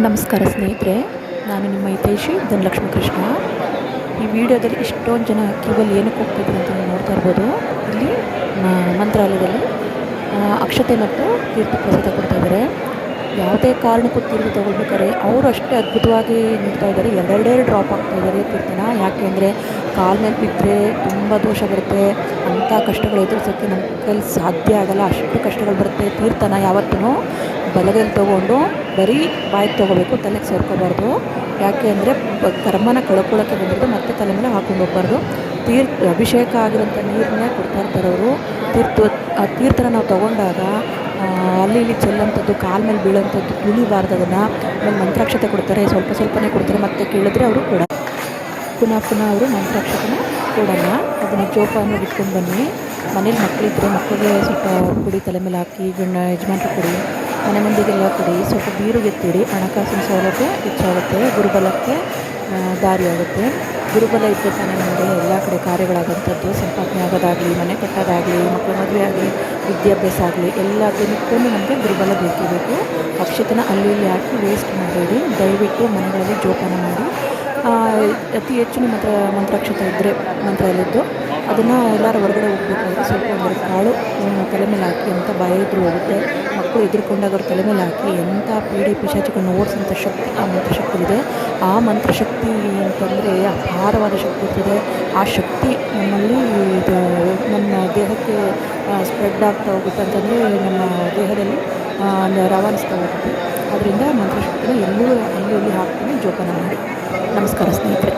ನಮಸ್ಕಾರ ಸ್ನೇಹಿತರೆ, ನಾನು ನಿಮ್ಮ ಹಿತೈಷಿ ಧನಲಕ್ಷ್ಮಿ ಕೃಷ್ಣ. ಈ ವಿಡಿಯೋದಲ್ಲಿ ಇಷ್ಟೊಂದು ಜನ ಕ್ಯೂವಲ್ಲಿ ಏನಕ್ಕೆ ಹೋಗ್ತಿದ್ರು ಅಂತ ನೀವು ನೋಡ್ತಾ ಇರ್ಬೋದು. ಇಲ್ಲಿ ಮಂತ್ರಾಲಯದಲ್ಲಿ ಅಕ್ಷತೆ ಮತ್ತು ತೀರ್ಥ ಪ್ರಸಾದ ಕೊಡ್ತಾ ಇದ್ದಾರೆ. ಯಾವುದೇ ಕಾರಣಕ್ಕೂ ತೀರ್ಥ ತೊಗೊಳ್ಬೇಕಾದ್ರೆ ಅವರು ಅಷ್ಟೇ ಅದ್ಭುತವಾಗಿ ನೀಡ್ತಾ ಇದ್ದಾರೆ. ಎರಡೆರಡು ಡ್ರಾಪ್ ಆಗ್ತಾ ಇದ್ದಾರೆ ತೀರ್ಥನ. ಯಾಕೆ ಅಂದರೆ ಕಾಲ ಮೇಲೆ ಬಿದ್ದರೆ ತುಂಬ ದೋಷ ಬರುತ್ತೆ, ಅಂಥ ಕಷ್ಟಗಳು ಎದುರಿಸೋಕ್ಕೆ ನಮ್ಮ ಕೈಲಿ ಸಾಧ್ಯ ಆಗಲ್ಲ, ಅಷ್ಟು ಕಷ್ಟಗಳು ಬರುತ್ತೆ. ತೀರ್ಥನ ಯಾವತ್ತೂ ಬಲಗೈಲಿ ತೊಗೊಂಡು ಬರೀ ಬಾಯಿಗೆ ತೊಗೋಬೇಕು, ತಲೆಗೆ ಸೇರ್ಕೋಬಾರ್ದು. ಯಾಕೆ ಅಂದರೆ ಕರ್ಮನ ಕಳ್ಕೊಳ್ಳೋಕ್ಕೆ ಬಂದಿರೋದು ಮತ್ತೆ ತಲೆ ಮೇಲೆ ಹಾಕೊಂಡು ಹೋಗ್ಬಾರ್ದು. ಅಭಿಷೇಕ ಆಗಿರೋಂಥ ನೀರನ್ನೇ ಕೊಡ್ತಾ ಇರ್ತಾರೆ ಅವರು. ಆ ತೀರ್ಥನ ನಾವು ತೊಗೊಂಡಾಗ ಅಲ್ಲಿ ಇಲ್ಲಿ ಚೆಲ್ಲೋಂಥದ್ದು, ಕಾಲ ಮೇಲೆ ಬೀಳೋಂಥದ್ದು ತುಳಿಬಾರ್ದು. ಅದನ್ನು ಆಮೇಲೆ ಮಂತ್ರಾಕ್ಷತೆ ಕೊಡ್ತಾರೆ, ಸ್ವಲ್ಪ ಸ್ವಲ್ಪನೇ ಕೊಡ್ತಾರೆ. ಮತ್ತೆ ಕೇಳಿದ್ರೆ ಅವರು ಕೂಡ ಪುನಃ ಅವರು ಮಂತ್ರಾಕ್ಷತೆನ ಕೊಡಲ್ಲ. ಅದನ್ನು ಜೋಪಾನವಾಗಿ ಇಟ್ಕೊಂಡು ಬನ್ನಿ. ಮನೇಲಿ ಮಕ್ಕಳಿದ್ದರೆ ಮಕ್ಕಳಿಗೆ ಸ್ವಲ್ಪ ಕೊಡಿ, ತಲೆ ಮೇಲೆ ಹಾಕಿ, ಯಜಮಾನ್ರು ಕೊಡಿ, ಮನೆ ಮಂದಿಗೆಲ್ಲ ಕೊಡಿ. ಸ್ವಲ್ಪ ಬೀರುಗೆತ್ತಿಡಿ, ಹಣಕಾಸಿನ ಸೌಲಭ್ಯ ಹೆಚ್ಚಾಗುತ್ತೆ, ಗುರುಬಲಕ್ಕೆ ದಾರಿ ಆಗುತ್ತೆ. ಗುರುಬಲ ಇದ್ದರೆ ತಾನೇ ನಮಗೆ ಎಲ್ಲ ಕಡೆ ಕಾರ್ಯಗಳಾದಂಥದ್ದು, ಸಂಪಾದನೆ ಆಗೋದಾಗಲಿ, ಮನೆ ಕಟ್ಟೋದಾಗಲಿ, ಮಕ್ಕಳ ಮದುವೆ ಆಗಲಿ, ವಿದ್ಯಾಭ್ಯಾಸ ಆಗಲಿ, ಎಲ್ಲ ದಿನಕ್ಕೂ ನಮಗೆ ಗುರುಬಲ ಬೇಕೇ ಬೇಕು. ಅಕ್ಷತೆನ ಅಲ್ಲಿ ಇಲ್ಲಿ ಹಾಕಿ ವೇಸ್ಟ್ ಮಾಡಬೇಡಿ. ದಯವಿಟ್ಟು ಮನೆಗಳಲ್ಲಿ ಜೋಪಾನ ಮಾಡಿ. ಅತಿ ಹೆಚ್ಚು ನಿಮ್ಮ ಹತ್ರ ಮಂತ್ರಾಕ್ಷತೆ ಇದ್ದರೆ ಮಂತ್ರಾಲಯದ್ದು ಅದನ್ನು ಎಲ್ಲರೂ ಹೊರಗಡೆ ಹೋಗ್ಬೇಕಾದ್ರೆ ಸ್ವಲ್ಪ ಒಂದೆರಡು ಕಾಳು ತಲೆ ಮೇಲೆ ಹಾಕಿ ಅಂತ ಭಯ ಇದ್ರೂ ಹೋಗುತ್ತೆ. ಮಕ್ಕಳು ಎದುರ್ಕೊಂಡಾಗ ಅವ್ರ ತಲೆ ಮೇಲೆ ಹಾಕಿ ಎಂಥ ಪೀಡೆ ಪಿಶಾಚಿಗಳನ್ನು ಓಡಿಸೋಂಥ ಶಕ್ತಿ ಆ ಮಂತ್ರಶಕ್ತಿಗಿದೆ. ಆ ಮಂತ್ರಶಕ್ತಿ ಅಂತಂದರೆ ಅಪಾರವಾದ ಶಕ್ತಿ ಇರ್ತದೆ. ಆ ಶಕ್ತಿ ನಮ್ಮಲ್ಲಿ ನಮ್ಮ ದೇಹಕ್ಕೆ ಸ್ಪ್ರೆಡ್ ಆಗ್ತಾ ಹೋಗುತ್ತೆ, ಅಂತಂದರೆ ನಮ್ಮ ದೇಹದಲ್ಲಿ ರವಾನಿಸ್ತಾ ಹೋಗುತ್ತೆ. ಅದರಿಂದ ಮಂತ್ರಶಕ್ತಿನ ಎಲ್ಲೂ ಅಲ್ಲಿ ಹಾಕ್ತಾನೆ ಜೋಪಾನ ಮಾಡಿ. ನಮಸ್ಕಾರ ಸ್ನೇಹಿತರೆ.